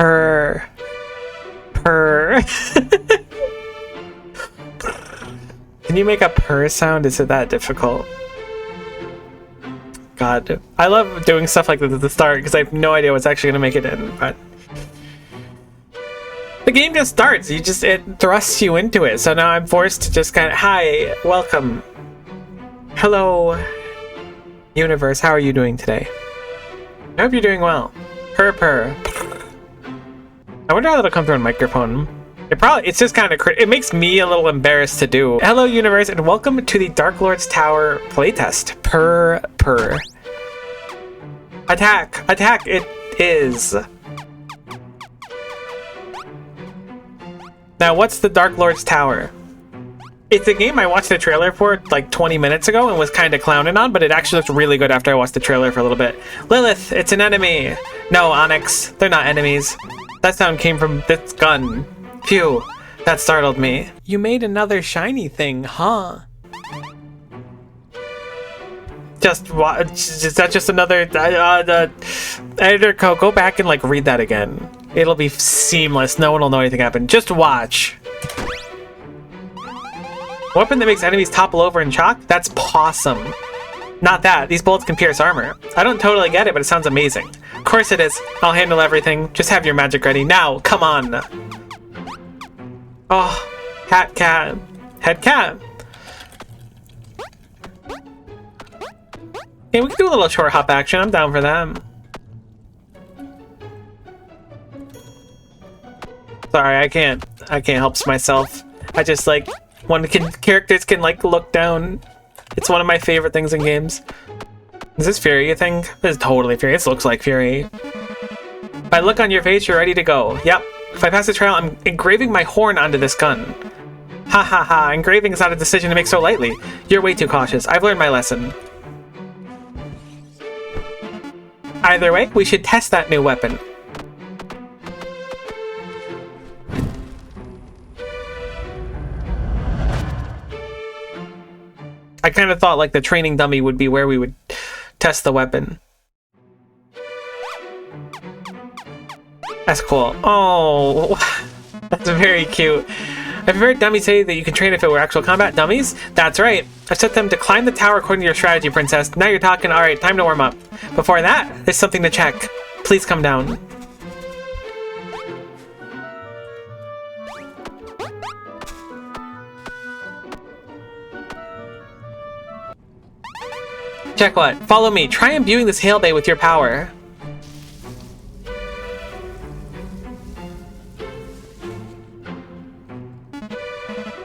Purr. Purr. Can you make a purr sound? Is it that difficult? God, I love doing stuff like this at the start because I have no idea what's actually going to make it in, but the game just starts. It thrusts you into it. So now I'm forced to just kind of, hi, welcome. Hello, universe. How are you doing today? I hope you're doing well. Purr, purr. I wonder how that'll come through on microphone. It's just kind of, it makes me a little embarrassed to do. Hello, universe, and welcome to the Darklord's Tower playtest. Purr, purr. Attack, attack, it is. Now, what's the Darklord's Tower? It's a game I watched the trailer for like 20 minutes ago and was kind of clowning on, but it actually looked really good after I watched the trailer for a little bit. Lilith, it's an enemy. No, Onyx, they're not enemies. That sound came from this gun. Phew, that startled me. You made another shiny thing, huh? Is that just another editor code? Go back and like read that again. It'll be seamless. No one will know anything happened. Just watch. Weapon that makes enemies topple over and shock? That's possum. Not that. These bullets can pierce armor. I don't totally get it, but it sounds amazing. Of course it is. I'll handle everything. Just have your magic ready. Now, come on. Oh, hat cat. Head cat. Yeah, we can do a little short hop action. I'm down for that. Sorry, I can't help myself. I just like when characters can like look down. It's one of my favorite things in games. Is this Fury, you think? This is totally Fury. This looks like Fury. If I look on your face, you're ready to go. Yep. If I pass the trail, I'm engraving my horn onto this gun. Ha ha ha, engraving is not a decision to make so lightly. You're way too cautious. I've learned my lesson. Either way, we should test that new weapon. I kind of thought like the training dummy would be where we would test the weapon. That's cool. Oh, that's very cute. I've heard dummies say that you can train if it were actual combat. Dummies? That's right. I've set them to climb the tower according to your strategy, princess. Now you're talking. All right, time to warm up. Before that, there's something to check. Please come down. Check what? Follow me. Try imbuing this hail bay with your power.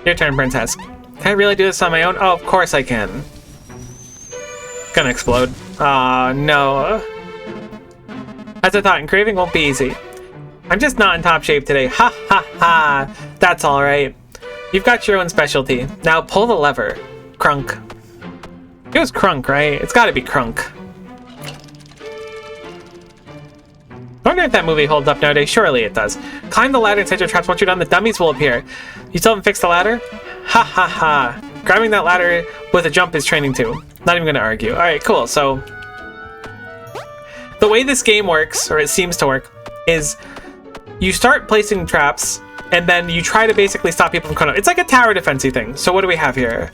Your turn, princess. Can I really do this on my own? Oh, of course I can. Gonna explode. Aw, no. As I thought, engraving won't be easy. I'm just not in top shape today. Ha ha ha. That's alright. You've got your own specialty. Now pull the lever. Crunk. It was Crunk, right? It's gotta be Crunk. I wonder if that movie holds up nowadays. Surely it does. Climb the ladder and set your traps. Once you're done, the dummies will appear. You still haven't fixed the ladder? Ha ha ha. Grabbing that ladder with a jump is training too. Not even gonna argue. Alright, cool. So, the way this game works, or it seems to work, is you start placing traps, and then you try to basically stop people from coming up. It's like a tower defense-y thing. So what do we have here?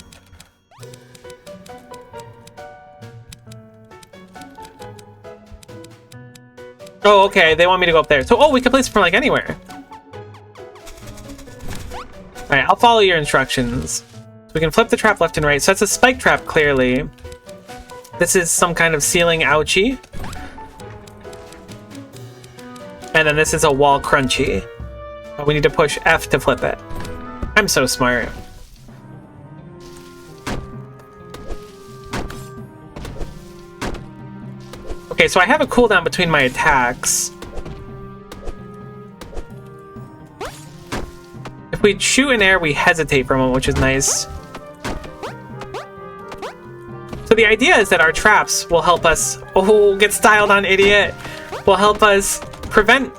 Oh, okay, they want me to go up there. So, oh, we can place it from, like, anywhere. Alright, I'll follow your instructions. We can flip the trap left and right. So that's a spike trap, clearly. This is some kind of ceiling ouchie. And then this is a wall crunchy. Oh, we need to push F to flip it. I'm so smart. Okay, so I have a cooldown between my attacks. If we shoot in air, we hesitate for a moment, which is nice. So the idea is that our traps will help us... Oh, get styled on, idiot! Will help us prevent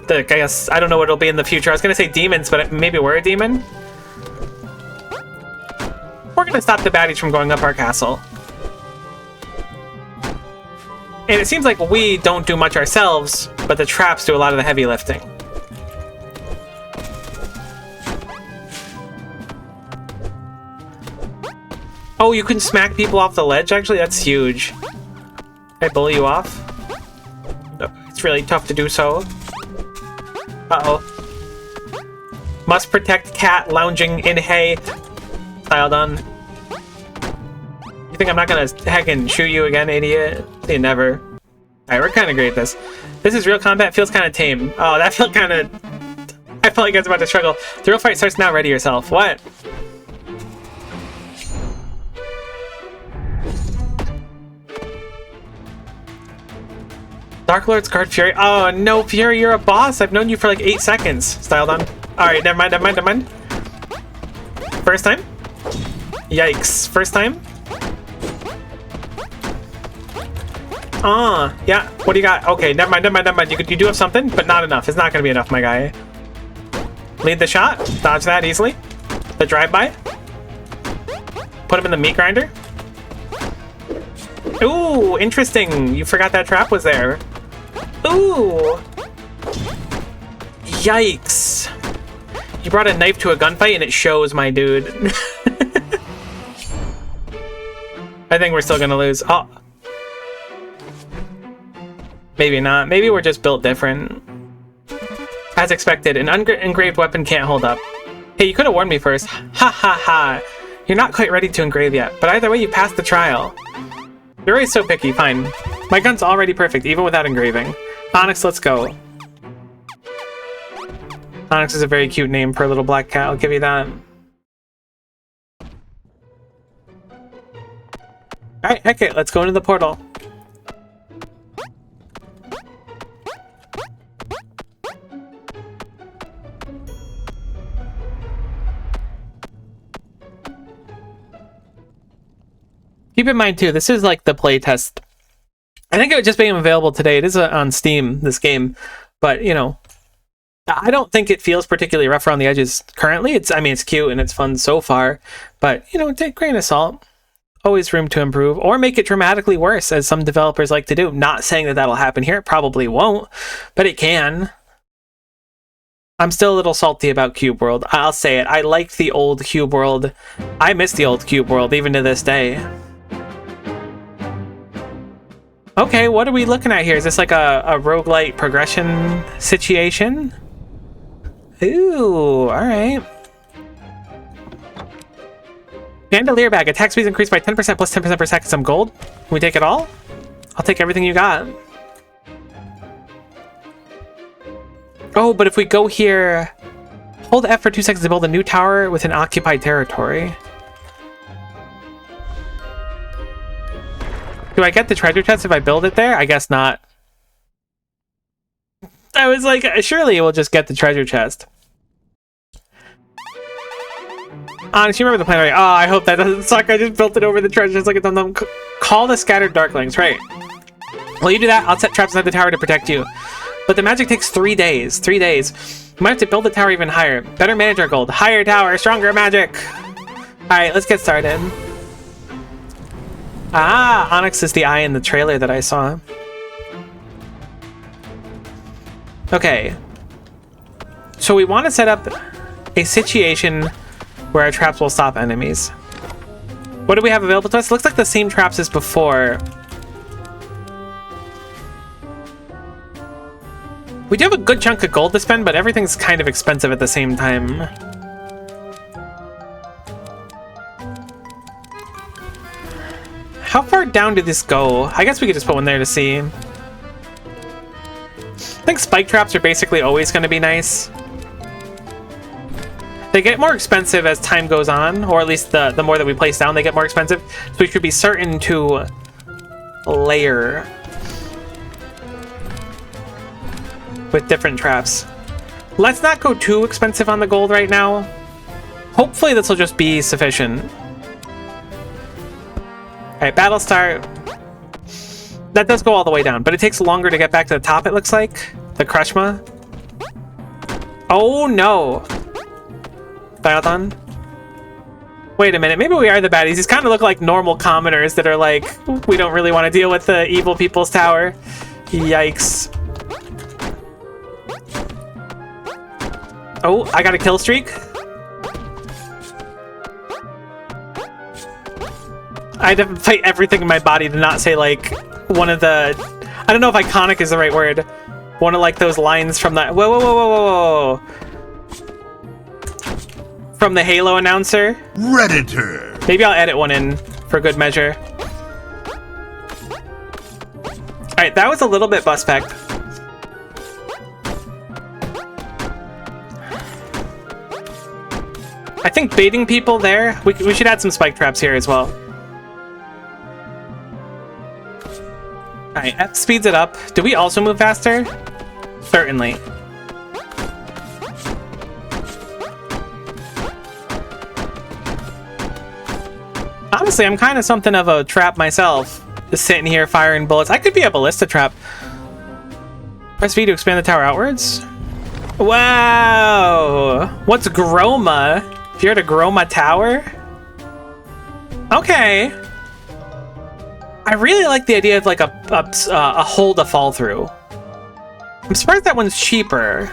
the... I guess, I don't know what it'll be in the future. I was going to say demons, but maybe we're a demon? We're going to stop the baddies from going up our castle. And it seems like we don't do much ourselves, but the traps do a lot of the heavy lifting. Oh, you can smack people off the ledge? Actually, that's huge. Can I bully you off? No, it's really tough to do so. Uh-oh. Must protect cat lounging in hay. Style done. You think I'm not gonna heckin' shoot you again, idiot? You never. Alright, we're kinda great at this. This is real combat, feels kinda tame. Oh, that felt kinda... I felt like I was about to struggle. The real fight starts now, ready yourself. What? Darklord's guard Fury. Oh no, Fury, you're a boss. I've known you for like 8 seconds. Style done. Alright, never mind. First time? Yikes. First time? Yeah. What do you got? Okay, never mind. You do have something, but not enough. It's not gonna be enough, my guy. Lead the shot. Dodge that easily. The drive-by. Put him in the meat grinder. Ooh, interesting. You forgot that trap was there. Ooh. Yikes. You brought a knife to a gunfight and it shows, my dude. I think we're still gonna lose. Oh. Maybe not. Maybe we're just built different. As expected, an engraved weapon can't hold up. Hey, you could have warned me first. Ha ha ha. You're not quite ready to engrave yet, but either way you passed the trial. You're always so picky. Fine. My gun's already perfect, even without engraving. Onyx, let's go. Onyx is a very cute name for a little black cat, I'll give you that. Alright, okay, let's go into the portal. Keep in mind, too, this is like the playtest. I think it was just being available today. It is on Steam, this game. But, you know, I don't think it feels particularly rough around the edges currently. I mean, it's cute and it's fun so far. But, you know, take a grain of salt. Always room to improve. Or make it dramatically worse, as some developers like to do. Not saying that that'll happen here. It probably won't. But it can. I'm still a little salty about Cube World. I'll say it. I like the old Cube World. I miss the old Cube World, even to this day. Okay, what are we looking at here? Is this like a roguelite progression situation? Ooh, alright. Chandelier bag. Attack speed increased by 10% plus 10% per second. Some gold. Can we take it all? I'll take everything you got. Oh, but if we go here... Hold F for 2 seconds to build a new tower within occupied territory. Do I get the treasure chest if I build it there? I guess not. I was like, surely we'll just get the treasure chest. Honestly, you remember the plan, right? Oh, I hope that doesn't suck. I just built it over the treasure chest like a dum-dum. Call the scattered darklings, right? Well, you do that. I'll set traps inside the tower to protect you. But the magic takes 3 days. 3 days. We might have to build the tower even higher. Better manage our gold. Higher tower, stronger magic. Alright, let's get started. Ah, Onyx is the eye in the trailer that I saw. Okay. So we want to set up a situation where our traps will stop enemies. What do we have available to us? Looks like the same traps as before. We do have a good chunk of gold to spend, but everything's kind of expensive at the same time. How far down did this go? I guess we could just put one there to see. I think spike traps are basically always going to be nice. They get more expensive as time goes on, or at least the more that we place down, they get more expensive. So we should be certain to layer with different traps. Let's not go too expensive on the gold right now. Hopefully this will just be sufficient. Alright, battle start. That does go all the way down, but it takes longer to get back to the top, it looks like. The crushma'd. Oh no! Dial done. Wait a minute, maybe we are the baddies. These kind of look like normal commoners that are like, we don't really want to deal with the evil people's tower. Yikes. Oh, I got a kill streak. I had to fight everything in my body to not say like one of the, I don't know if iconic is the right word. One of like those lines from that, whoa, whoa, whoa, whoa, whoa. From the Halo announcer. Redditor. Maybe I'll edit one in for good measure. Alright, that was a little bit suspect. I think baiting people there, we should add some spike traps here as well. Alright, F speeds it up. Do we also move faster? Certainly. Honestly, I'm kind of something of a trap myself. Just sitting here firing bullets. I could be a ballista trap. Press V to expand the tower outwards. Wow! What's Groma? If you're at a Groma tower? Okay. I really like the idea of like a hole to fall through. I'm surprised that one's cheaper.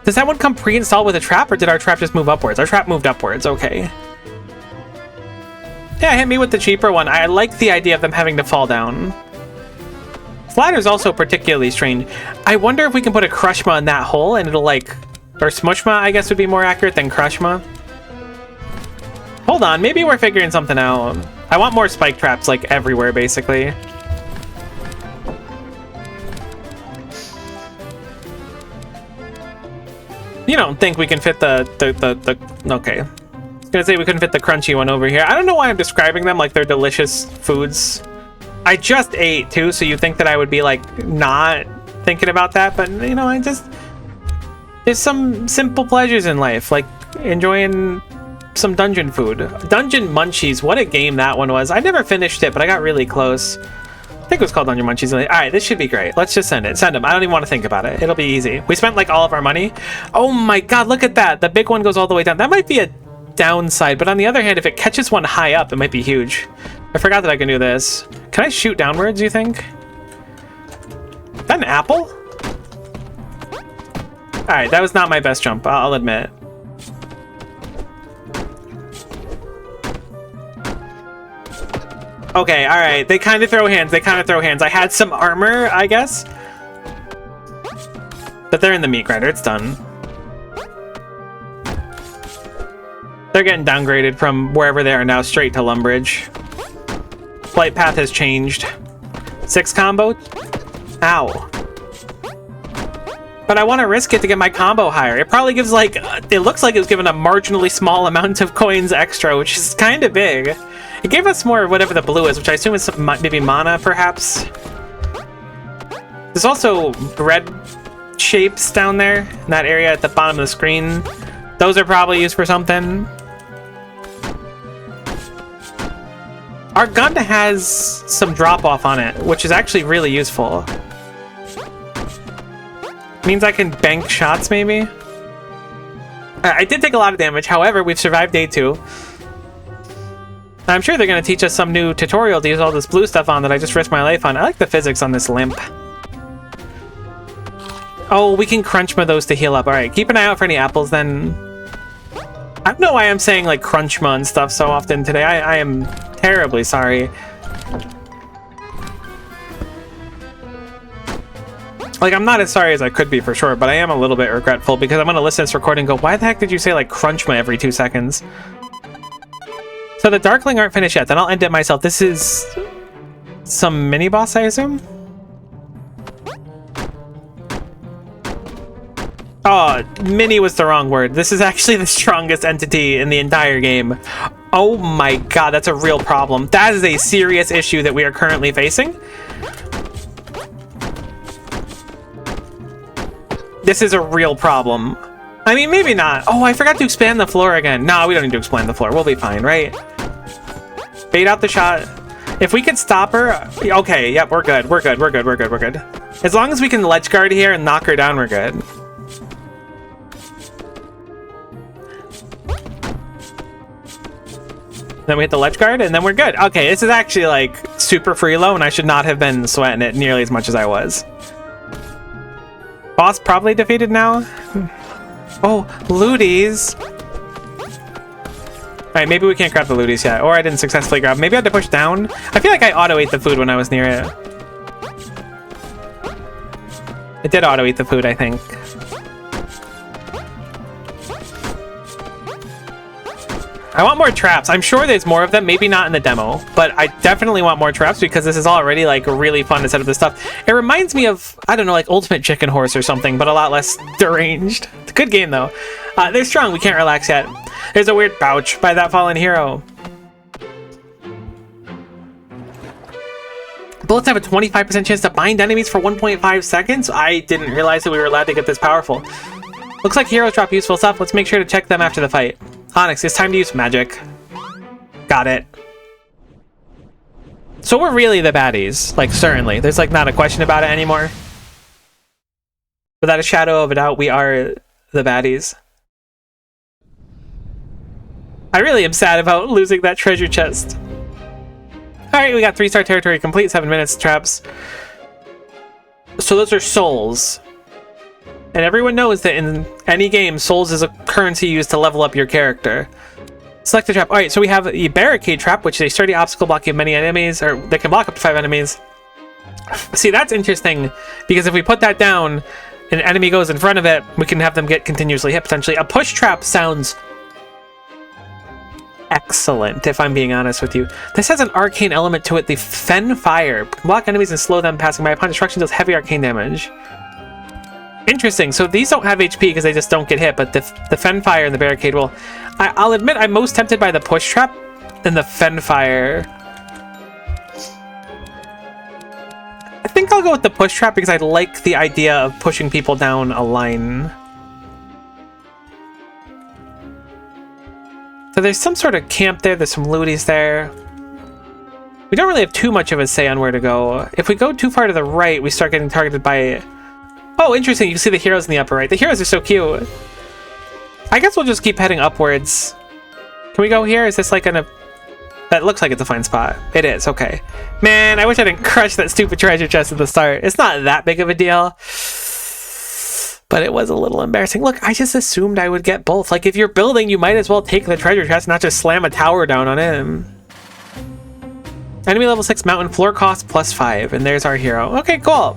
Does that one come pre-installed with a trap, or did our trap just move upwards? Our trap moved upwards, okay. Yeah, hit me with the cheaper one. I like the idea of them having to fall down. This ladder's also particularly strange. I wonder if we can put a crushma'd in that hole and it'll like... Or smooshma'd, I guess, would be more accurate than crushma'd. Hold on, maybe we're figuring something out. I want more spike traps, like, everywhere, basically. You don't think we can fit the okay. I was gonna say we couldn't fit the crunchy one over here. I don't know why I'm describing them like they're delicious foods. I just ate, too, so you think that I would be, like, not thinking about that, but, you know, I just... There's some simple pleasures in life, like enjoying some dungeon food. Dungeon Munchies, what a game that one was. I never finished it, but I got really close. I think it was called Dungeon Munchies. All right, this should be great. Let's just send it. Send them. I don't even want to think about it. It'll be easy. We spent like all of our money. Oh my god, look at that. The big one goes all the way down. That might be a downside, but on the other hand, if it catches one high up, it might be huge. I forgot that I can do this. Can I shoot downwards, you think? Is that an apple? Alright, that was not my best jump, I'll admit. Okay, alright. They kind of throw hands. They kind of throw hands. I had some armor, I guess. But they're in the meat grinder. It's done. They're getting downgraded from wherever they are now straight to Lumbridge. Flight path has changed. 6 combo? Ow. But I want to risk it to get my combo higher. It probably gives like... it looks like it was given a marginally small amount of coins extra, which is kind of big. It gave us more of whatever the blue is, which I assume is some, maybe mana, perhaps? There's also red shapes down there in that area at the bottom of the screen. Those are probably used for something. Our gun has some drop-off on it, which is actually really useful. Means I can bank shots, maybe? I did take a lot of damage, however, we've survived day 2. I'm sure they're going to teach us some new tutorial to use all this blue stuff on that I just risked my life on. I like the physics on this limp. Oh, we can crunchma those to heal up. Alright, keep an eye out for any apples then. I don't know why I'm saying like crunchma and stuff so often today. I am terribly sorry. Like, I'm not as sorry as I could be for sure, but I am a little bit regretful because I'm going to listen to this recording and go, why the heck did you say like crunchma every 2 seconds? So the Darkling aren't finished yet, then I'll end it myself. This is some mini-boss, I assume? Oh, mini was the wrong word. This is actually the strongest entity in the entire game. Oh my god, that's a real problem. That is a serious issue that we are currently facing. This is a real problem. I mean, maybe not. Oh, I forgot to expand the floor again. No, we don't need to expand the floor. We'll be fine, right? Bait out the shot. If we could stop her... Okay, yep, we're good. We're good. We're good. We're good. We're good. As long as we can ledge guard here and knock her down, we're good. Then we hit the ledge guard, and then we're good. Okay, this is actually like super free low, and I should not have been sweating it nearly as much as I was. Boss probably defeated now. Oh, looties. Alright, maybe we can't grab the looties yet. Or I didn't successfully grab. Maybe I had to push down. I feel like I auto-ate the food when I was near it. It did auto-eat the food, I think. I want more traps. I'm sure there's more of them, maybe not in the demo, but I definitely want more traps because this is already like really fun to set up this stuff. It reminds me of, I don't know, like Ultimate Chicken Horse or something, but a lot less deranged. It's a good game though. They're strong, we can't relax yet. There's a weird pouch by that fallen hero. Bullets have a 25% chance to bind enemies for 1.5 seconds? I didn't realize that we were allowed to get this powerful. Looks like heroes drop useful stuff. Let's make sure to check them after the fight. Onyx, it's time to use magic. Got it. So we're really the baddies. Like, certainly. There's, like, not a question about it anymore. Without a shadow of a doubt, we are the baddies. I really am sad about losing that treasure chest. Alright, we got 3-star territory complete, 7 minutes, traps. So those are souls. And everyone knows that in any game, souls is a currency used to level up your character. Select the trap. Alright, so we have the barricade trap, which is a sturdy obstacle blocking many enemies, or they can block up to 5 enemies. See, that's interesting, because if we put that down, and an enemy goes in front of it, we can have them get continuously hit, potentially. A push trap sounds excellent, if I'm being honest with you. This has an arcane element to it. The Fen Fire. Block enemies and slow them passing by. Upon destruction, does heavy arcane damage. Interesting. So these don't have HP because they just don't get hit, but the Fen Fire and the barricade will... I'll admit I'm most tempted by the push trap than the Fen Fire. I think I'll go with the push trap because I like the idea of pushing people down a line. So there's some sort of camp there. There's some looties there. We don't really have too much of a say on where to go. If we go too far to the right, we start getting targeted by... Oh, interesting. You can see the heroes in the upper right. The heroes are so cute. I guess we'll just keep heading upwards. Can we go here? Is this like a... That looks like it's a fine spot. It is. Okay. Man, I wish I didn't crush that stupid treasure chest at the start. It's not that big of a deal. But it was a little embarrassing. Look, I just assumed I would get both. Like, if you're building, you might as well take the treasure chest, not just slam a tower down on him. Enemy level 6 mountain, floor cost +5. And there's our hero. Okay, cool.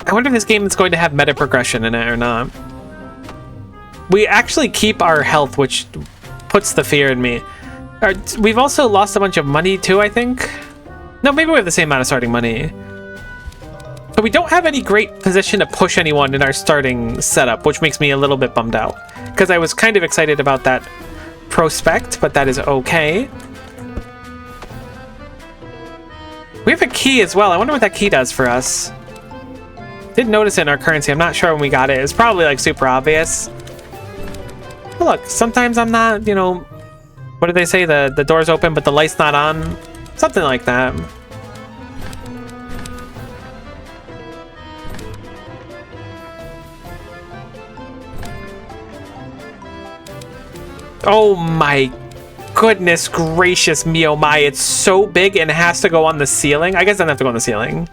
I wonder if this game is going to have meta progression in it or not. We actually keep our health, which puts the fear in me. We've also lost a bunch of money too, I think. No, maybe we have the same amount of starting money. But we don't have any great position to push anyone in our starting setup, which makes me a little bit bummed out. Because I was kind of excited about that prospect, but that is okay. We have a key as well. I wonder what that key does for us. Didn't notice it in our currency. I'm not sure when we got it. It's probably like super obvious. But look, sometimes I'm not, you know, what do they say? The door's open, but the light's not on. Something like that. Oh my goodness gracious me, oh my. It's so big and it has to go on the ceiling. I guess it doesn't have to go on the ceiling.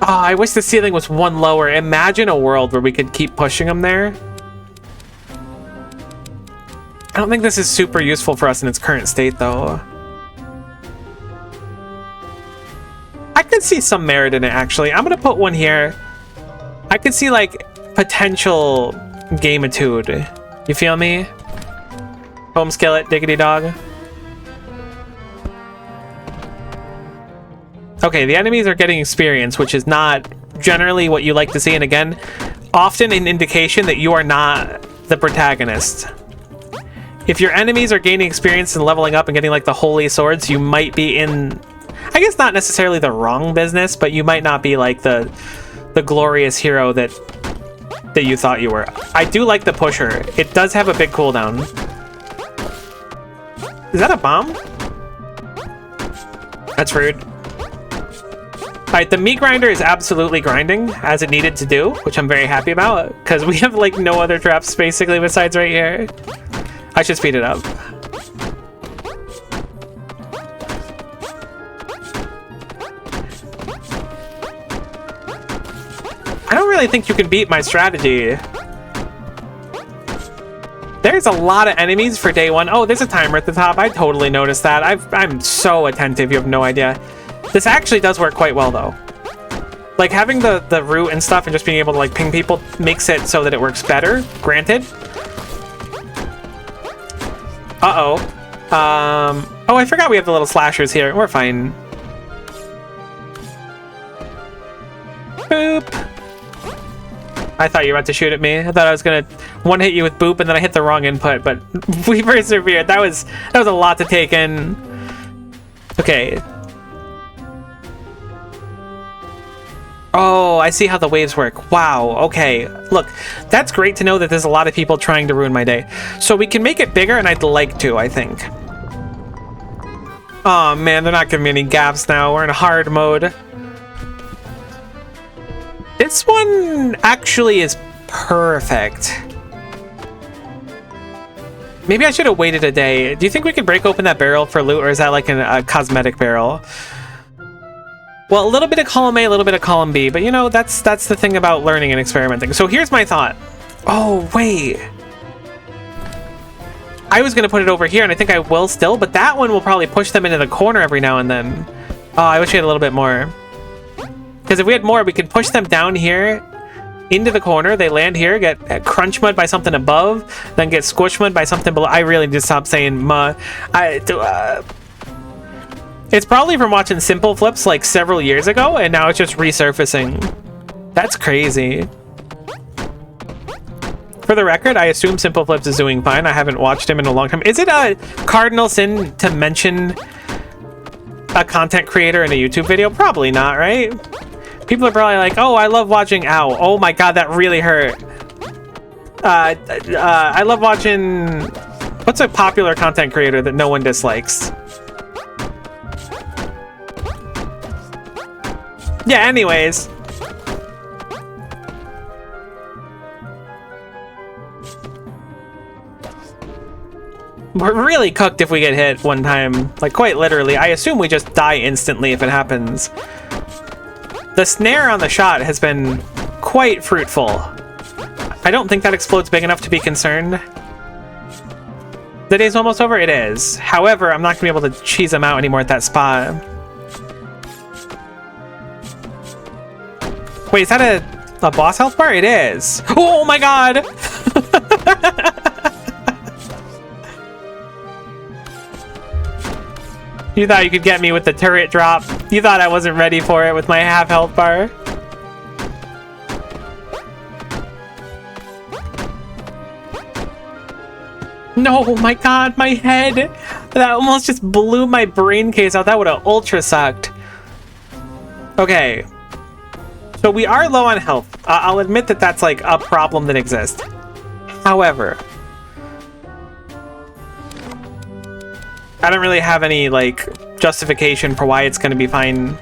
Oh, I wish the ceiling was one lower. Imagine a world where we could keep pushing them there. I don't think this is super useful for us in its current state, though. I could see some merit in it, actually. I'm going to put one here. I could see, like, potential gameitude. You feel me? Home skillet, diggity dog. Okay, the enemies are getting experience, which is not generally what you like to see. And again, often an indication that you are not the protagonist. If your enemies are gaining experience and leveling up and getting like the holy swords, you might be in, I guess not necessarily the wrong business, but you might not be like the glorious hero that you thought you were. I do like the pusher. It does have a big cooldown. Is that a bomb? That's rude. Alright, the meat grinder is absolutely grinding as it needed to do, which I'm very happy about, because we have like no other traps basically besides right here. I should speed it up. I don't really think you can beat my strategy. There's a lot of enemies for day one. Oh, there's a timer at the top. I totally noticed that. I'm so attentive, you have no idea. This actually does work quite well, though. Like, having the route and stuff and just being able to, like, ping people makes it so that it works better, granted. Uh-oh. Oh, I forgot we have the little slashers here. We're fine. Boop. I thought you were about to shoot at me. I thought I was gonna one-hit you with boop, and then I hit the wrong input, but we persevered. That was a lot to take in. Okay. Oh, I see how the waves work. Wow, okay. Look, that's great to know that there's a lot of people trying to ruin my day. So we can make it bigger, and I'd like to, I think. Oh man, they're not giving me any gaps now. We're in hard mode. This one actually is perfect. Maybe I should have waited a day. Do you think we could break open that barrel for loot, or is that like a cosmetic barrel? Well, a little bit of column A, a little bit of column B, but you know, that's the thing about learning and experimenting. So here's my thought. Oh, wait. I was gonna put it over here, and I think I will still, but that one will probably push them into the corner every now and then. Oh, I wish we had a little bit more. Because if we had more, we could push them down here into the corner. They land here, get crushma'd by something above, then get squishma'd by something below. I really need to stop saying ma. It's probably from watching Simple Flips like several years ago, and now it's just resurfacing. That's crazy. For the record, I assume Simple Flips is doing fine. I haven't watched him in a long time. Is it a cardinal sin to mention a content creator in a YouTube video? Probably not, right? People are probably like, oh, I love watching... Ow. Oh my god, that really hurt. I love watching... What's a popular content creator that no one dislikes? Yeah, anyways. We're really cooked if we get hit one time. Like, quite literally. I assume we just die instantly if it happens. The snare on the shot has been quite fruitful. I don't think that explodes big enough to be concerned. The day's almost over? It is. However, I'm not going to be able to cheese them out anymore at that spot. Wait, is that a boss health bar? It is. Oh my god! You thought you could get me with the turret drop. You thought I wasn't ready for it with my half health bar. No, my god, my head. That almost just blew my brain case out. That would have ultra sucked. Okay. So we are low on health. I'll admit that that's like a problem that exists. However, I don't really have any like justification for why it's going to be fine.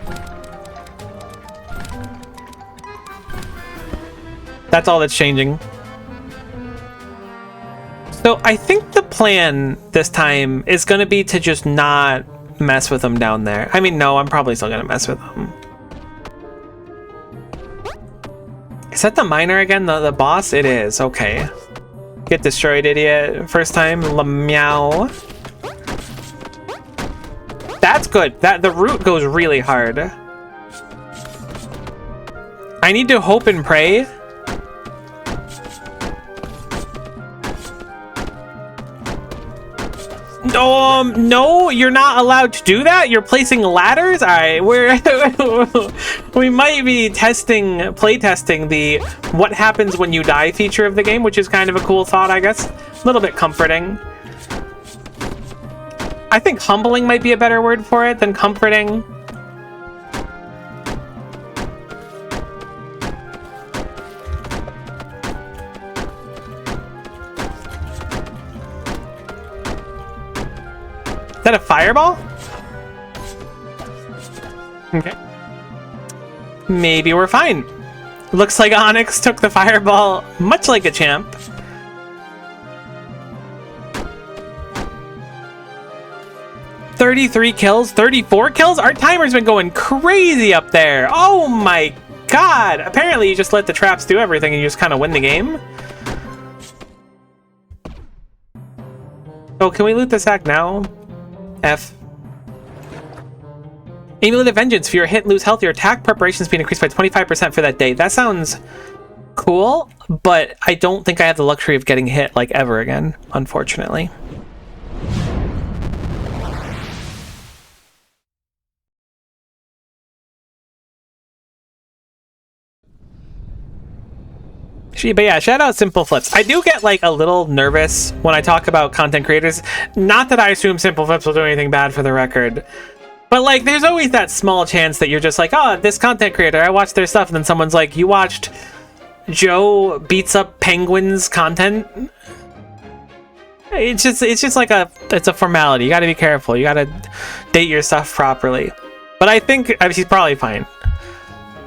That's all that's changing. So I think the plan this time is going to be to just not mess with them down there. I mean, no, I'm probably still going to mess with them. Is that the miner again? The boss? It is. Okay. Get destroyed, idiot. First time. Meow. That's good. The root goes really hard. I need to hope and pray. No, you're not allowed to do that. You're placing ladders. All right, we might be playtesting the what happens when you die feature of the game, which is kind of a cool thought, I guess. A little bit comforting. I think humbling might be a better word for it than comforting. Is that a fireball? Okay. Maybe we're fine. Looks like Onyx took the fireball much like a champ. 33 kills, 34 kills? Our timer's been going crazy up there. Oh my god. Apparently you just let the traps do everything and you just kind of win the game. Oh, can we loot this hack now? F. Amulet of Vengeance. If you're hit and lose health, your attack preparation speed increased by 25% for that day. That sounds cool, but I don't think I have the luxury of getting hit like ever again, unfortunately. But yeah, shout out Simple Flips. I do get like a little nervous when I talk about content creators. Not that I assume Simple Flips will do anything bad, for the record. But like, there's always that small chance that you're just like, oh, this content creator, I watched their stuff, and then someone's like, you watched Joe beats up penguins content? It's just like it's a formality. You gotta be careful. You gotta date your stuff properly. But I think she's probably fine.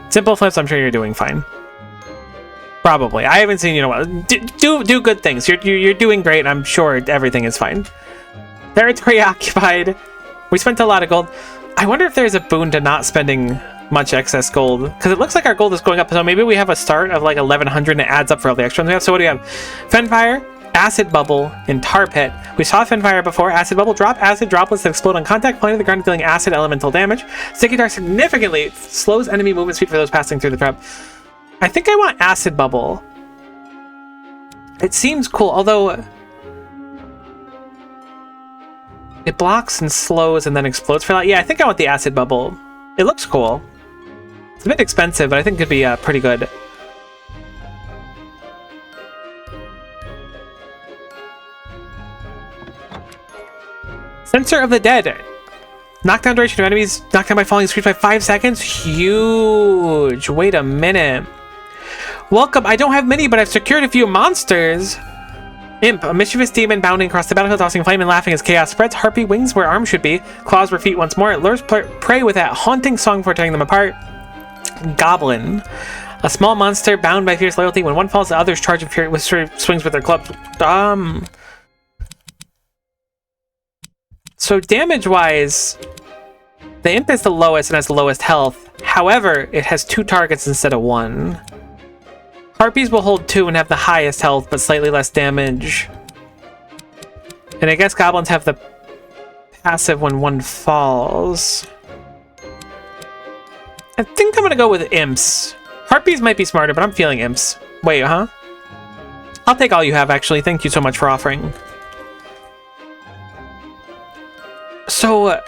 Simple Flips, I'm sure you're doing fine. Probably. I haven't seen you in a while. Do good things. You're doing great. I'm sure everything is fine. Territory occupied. We spent a lot of gold. I wonder if there's a boon to not spending much excess gold, because it looks like our gold is going up. So maybe we have a start of like 1100 and it adds up for all the extra ones we have. So what do we have? Fenfire, Acid Bubble, and Tar Pit. We saw Fenfire before. Acid Bubble, drop acid droplets that explode on contact, falling to the ground, dealing acid elemental damage. Sticky Dart significantly slows enemy movement speed for those passing through the trap. I think I want Acid Bubble. It seems cool, although it blocks and slows and then explodes for that. Yeah, I think I want the Acid Bubble. It looks cool. It's a bit expensive, but I think it could be pretty good. Sensor of the Dead. Knockdown duration of enemies knocked down by falling screech by 5 seconds. Huge. Wait a minute. Welcome. I don't have many, but I've secured a few monsters. Imp, a mischievous demon bounding across the battlefield, tossing flame and laughing as chaos spreads. Harpy, wings where arms should be. Claws where feet once more. It lures prey with that haunting song for tearing them apart. Goblin, a small monster bound by fierce loyalty. When one falls, the others charge and fury with swings with their clubs. So damage-wise, the Imp is the lowest and has the lowest health. However, it has 2 targets instead of 1. Harpies will hold 2 and have the highest health, but slightly less damage. And I guess goblins have the passive when one falls. I think I'm gonna go with imps. Harpies might be smarter, but I'm feeling imps. Wait, huh? I'll take all you have, actually. Thank you so much for offering. So,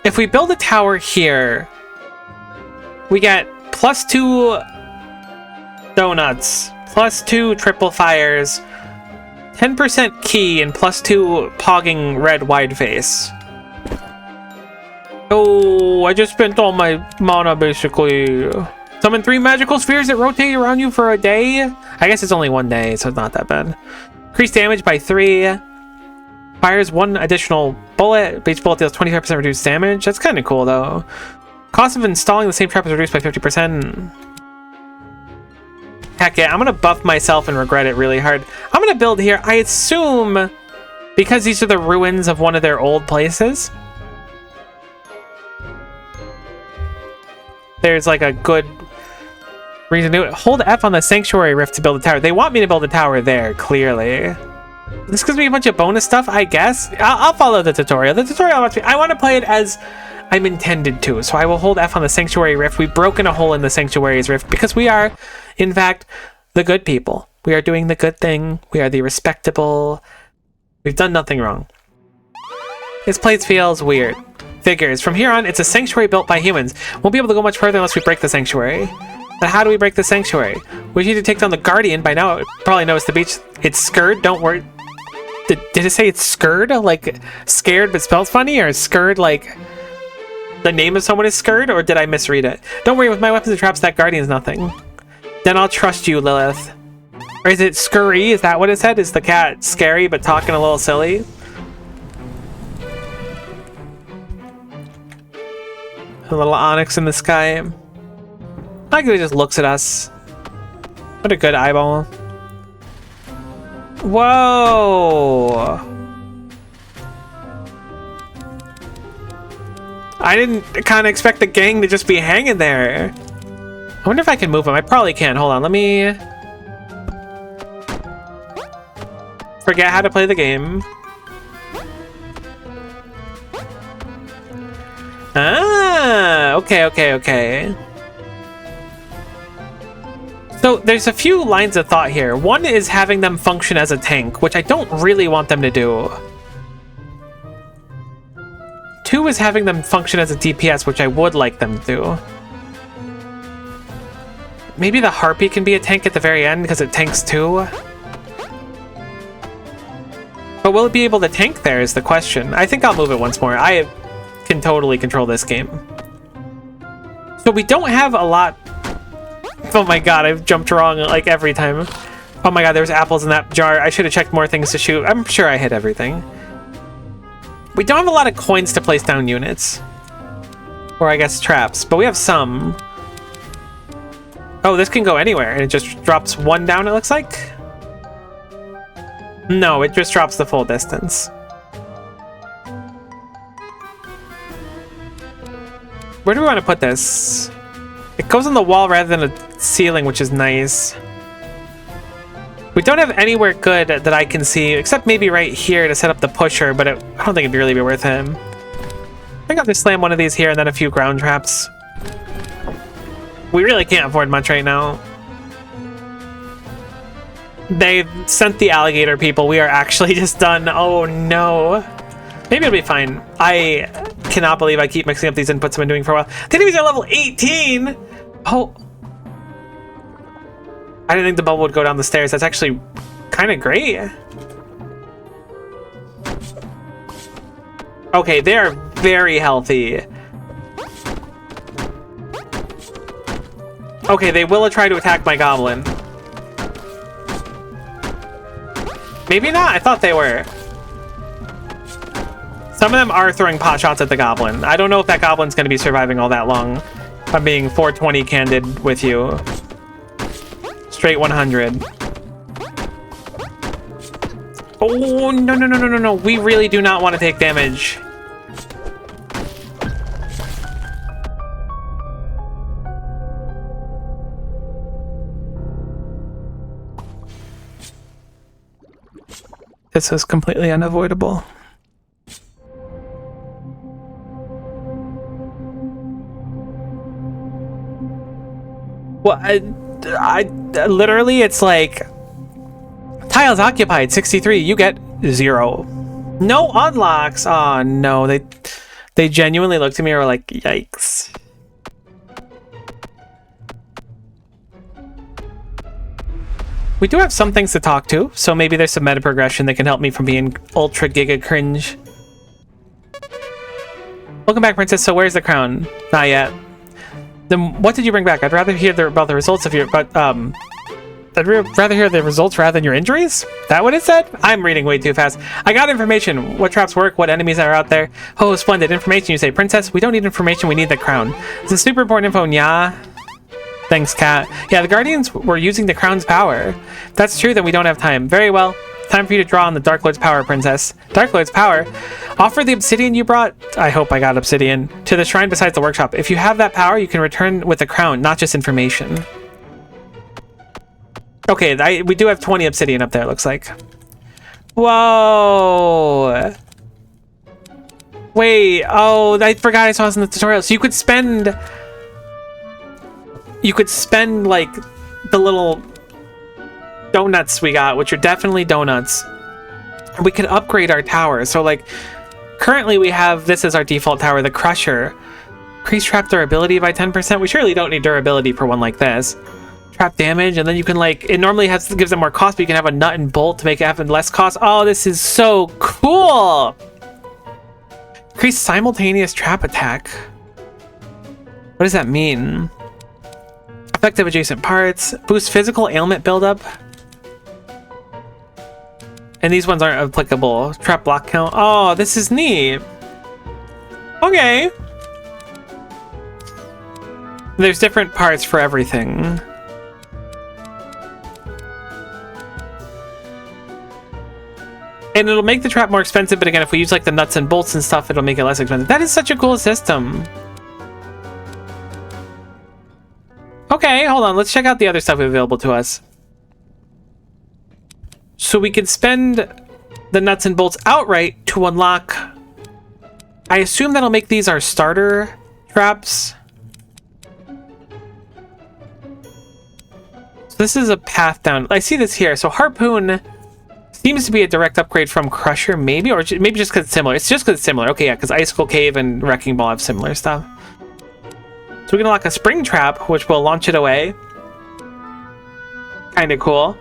if we build a tower here, we get +2 donuts, +2 triple fires, 10% key, and +2 pogging red wide face. Oh, I just spent all my mana, basically. Summon 3 magical spheres that rotate around you for a day. I guess it's only 1 day, so it's not that bad. Increase damage by 3. Fires 1 additional bullet. Each bullet deals 25% reduced damage. That's kind of cool, though. Cost of installing the same trap is reduced by 50%. Heck yeah, I'm going to buff myself and regret it really hard. I'm going to build here. I assume, because these are the ruins of one of their old places, there's like a good reason to do it. Hold F on the Sanctuary Rift to build a tower. They want me to build a tower there, clearly. This gives me a bunch of bonus stuff, I guess. I'll follow the tutorial. The tutorial wants me. I want to play it as I'm intended to, so I will hold F on the Sanctuary Rift. We've broken a hole in the Sanctuary's Rift because we are, in fact, the good people. We are doing the good thing. We are the respectable. We've done nothing wrong. This place feels weird. Figures. From here on, it's a sanctuary built by humans. Won't be able to go much further unless we break the sanctuary. But how do we break the sanctuary? We need to take down the Guardian. By now, it probably knows the beach. It's Skurd. Don't worry. Did it say it's Skurd? Like, scared but spelled funny? Or Skurd like the name of someone is Skurd? Or did I misread it? Don't worry, with my weapons and traps, that Guardian's nothing. Then I'll trust you, Lilith. Or is it Scurry? Is that what it said? Is the cat scary but talking a little silly? A little onyx in the sky. I like that it just looks at us. What a good eyeball. Whoa! I didn't kind of expect the gang to just be hanging there. I wonder if I can move them. I probably can. Hold on, let me... forget how to play the game. Ah, okay. So there's a few lines of thought here. One is having them function as a tank, which I don't really want them to do. 2 is having them function as a DPS, which I would like them to do. Maybe the Harpy can be a tank at the very end because it tanks too. But will it be able to tank there is the question. I think I'll move it once more. I can totally control this game. So we don't have a lot... Oh my god, I've jumped wrong like every time. Oh my god, there's apples in that jar. I should have checked more things to shoot. I'm sure I hit everything. We don't have a lot of coins to place down units. Or I guess traps, but we have some. Oh, this can go anywhere, and it just drops 1 down, it looks like? No, it just drops the full distance. Where do we want to put this? It goes on the wall rather than a ceiling, which is nice. We don't have anywhere good that I can see, except maybe right here to set up the pusher, but I don't think it'd really be worth him. I think I'll just slam one of these here and then a few ground traps. We really can't afford much right now. They sent the alligator people. We are actually just done. Oh no. Maybe it'll be fine. I cannot believe I keep mixing up these inputs I've been doing for a while. The enemies are level 18! Oh. I didn't think the bubble would go down the stairs. That's actually kind of great. Okay, they are very healthy. Okay, they will try to attack my goblin. Maybe not. I thought they were. Some of them are throwing pot shots at the goblin. I don't know if that goblin's going to be surviving all that long. If I'm being 420 candid with you. Straight 100. Oh, no. We really do not want to take damage. This is completely unavoidable. Well, I literally, it's like tiles occupied 63. You get 0. No unlocks. Oh no, they genuinely looked at me and were like, yikes. We do have some things to talk to, so maybe there's some meta progression that can help me from being ultra giga cringe. Welcome back, Princess. So where's the crown? Not yet. Then what did you bring back? I'd rather hear about the results of your... I'd rather hear the results rather than your injuries? That what it said? I'm reading way too fast. I got information. What traps work, what enemies are out there. Oh, splendid. Information, you say. Princess, we don't need information, we need the crown. This is super important info, yeah? Thanks, Cat. Yeah, the Guardians were using the crown's power. If that's true, then we don't have time. Very well. Time for you to draw on the Darklord's power, Princess. Darklord's power? Offer the obsidian you brought, I hope I got obsidian, to the shrine besides the workshop. If you have that power, you can return with the crown, not just information. Okay, we do have 20 obsidian up there, looks like. Whoa! Wait, oh, I forgot I saw this in the tutorial. So you could spend... You could spend, like, the little donuts we got, which are definitely donuts. We could upgrade our tower. So, like, currently we have this as our default tower, the Crusher. Increase trap durability by 10%. We surely don't need durability for one like this. Trap damage, and then you can, like, it normally gives it more cost, but you can have a nut and bolt to make it have less cost. Oh, this is so cool! Increase simultaneous trap attack. What does that mean? Effective adjacent parts. Boost physical ailment buildup. And these ones aren't applicable. Trap block count. Oh, this is neat. Okay. There's different parts for everything. and it'll make the trap more expensive, but again, if we use like the nuts and bolts and stuff, it'll make it less expensive. That is such a cool system. Okay, hold on. Let's check out the other stuff available to us. So we can spend the nuts and bolts outright to unlock... I assume that'll make these our starter traps. So this is a path down. I see this here. So Harpoon seems to be a direct upgrade from Crusher, maybe? Or maybe just because it's similar. It's just because it's similar. Okay, yeah, because Icicle Cave and Wrecking Ball have similar stuff. So we can unlock a Spring Trap, which will launch it away. Kind of cool.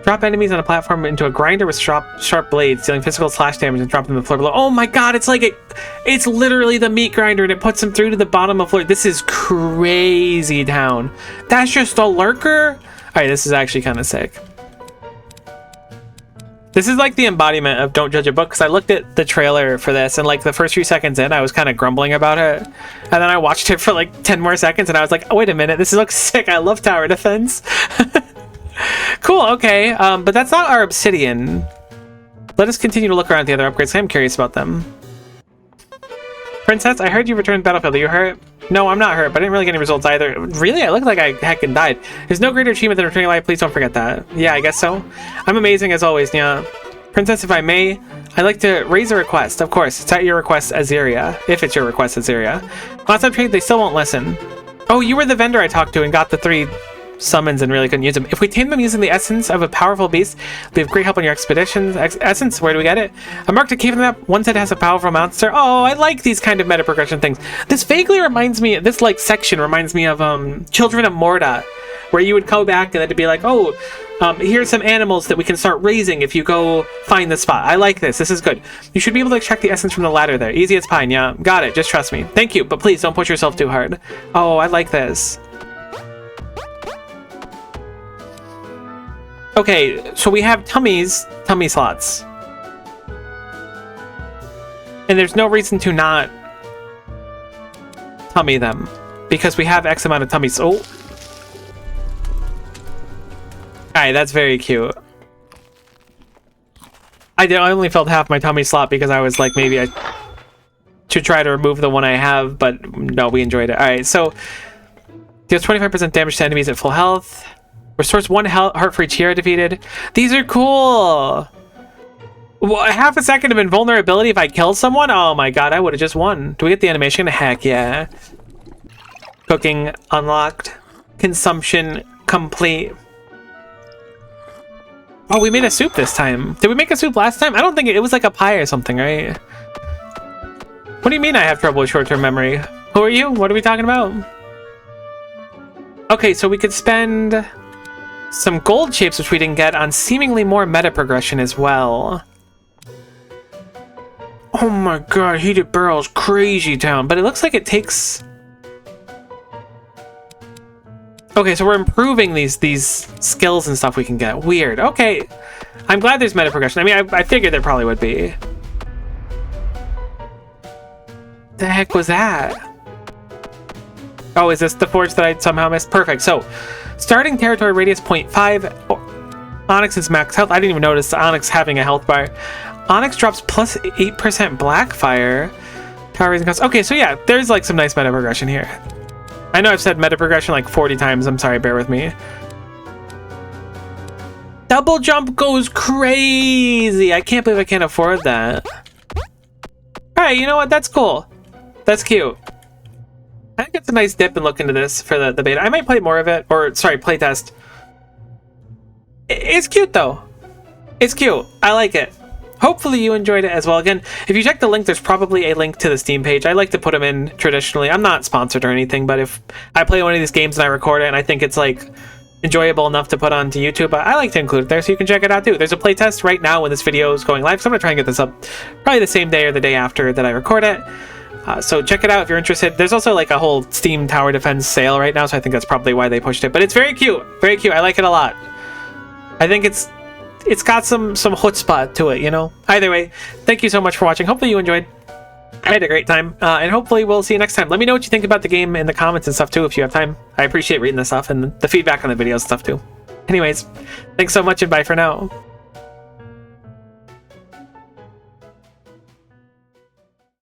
Drop enemies on a platform into a grinder with sharp blades, dealing physical slash damage and drop them to the floor below. Oh my god, it's like it's literally the meat grinder and it puts them through to the bottom of the floor. This is crazy town. That's just a lurker? Alright, this is actually kind of sick. This is like the embodiment of Don't Judge a Book, because I looked at the trailer for this and like the first few seconds in, I was kind of grumbling about it. And then I watched it for like 10 more seconds and I was like, oh, wait a minute, this looks sick. I love tower defense. Cool, okay, but that's not our obsidian. Let us continue to look around at the other upgrades. I'm curious about them. Princess, I heard you returned to Battlefield. Are you hurt? No, I'm not hurt, but I didn't really get any results either. Really? I look like I heckin' died. There's no greater achievement than returning life. Please don't forget that. Yeah, I guess so. I'm amazing as always, yeah. Princess, if I may, I'd like to raise a request. Of course, it's at your request, Azeria. If it's your request, Azeria. Last time trade, they still won't listen. Oh, you were the vendor I talked to and got the 3 summons and really couldn't use them. If we tame them using the essence of a powerful beast, we have great help on your expeditions. Essence, where do we get it? I marked a cave in the map. One set has a powerful monster. Oh, I like these kind of meta progression things. This vaguely reminds me, this like section reminds me of Children of Morta, where you would go back and it'd be like, oh, here's some animals that we can start raising if you go find the spot. I like this. This is good. You should be able to extract the essence from the ladder there. Easy as pie. Yeah, got it. Just trust me. Thank you, but please don't push yourself too hard. Oh, I like this. Okay, so we have tummy slots. And there's no reason to not tummy them, because we have X amount of tummies. Oh. Alright, that's very cute. I only filled half my tummy slot because I was like, maybe I should try to remove the one I have, but no, we enjoyed it. Alright, so deals 25% damage to enemies at full health. Restores 1 heart for each hero defeated. These are cool! Well, half a second of invulnerability if I kill someone? Oh my god, I would have just won. Do we get the animation? Heck yeah. Cooking unlocked. Consumption complete. Oh, we made a soup this time. Did we make a soup last time? I don't think it was like a pie or something, right? What do you mean I have trouble with short-term memory? Who are you? What are we talking about? Okay, so we could spend some gold shapes, which we didn't get, on seemingly more meta progression as well. Oh my god, Heated Barrel's crazy town, but it looks like it takes... Okay, so we're improving these skills and stuff we can get. Weird. Okay, I'm glad there's meta progression. I mean, I figured there probably would be. The heck was that? Oh, is this the forge that I somehow missed? Perfect. So, starting territory radius 0.5. Onyx's max health. I didn't even notice Onyx having a health bar. Onyx drops plus 8% Blackfire. Power raising cost. Okay, so yeah, there's like some nice meta progression here. I know I've said meta progression like 40 times. I'm sorry, bear with me. Double jump goes crazy. I can't believe I can't afford that. Alright, you know what? That's cool. That's cute. I think it's a nice dip and look into this for the beta. I might play more of it, or sorry, playtest. It's cute though. It's cute. I like it. Hopefully you enjoyed it as well. Again, if you check the link, there's probably a link to the Steam page. I like to put them in traditionally. I'm not sponsored or anything, but if I play one of these games and I record it and I think it's like enjoyable enough to put onto YouTube, I like to include it there so you can check it out too. There's a playtest right now when this video is going live, so I'm gonna try and get this up probably the same day or the day after that I record it. So check it out if you're interested. There's also like a whole Steam Tower Defense sale right now, so I think that's probably why they pushed it. But it's very cute. Very cute. I like it a lot. I think it's got some chutzpah to it, you know? Either way, thank you so much for watching. Hopefully you enjoyed. I had a great time. And hopefully we'll see you next time. Let me know what you think about the game in the comments and stuff too if you have time. I appreciate reading the stuff and the feedback on the videos and stuff too. Anyways, thanks so much and bye for now.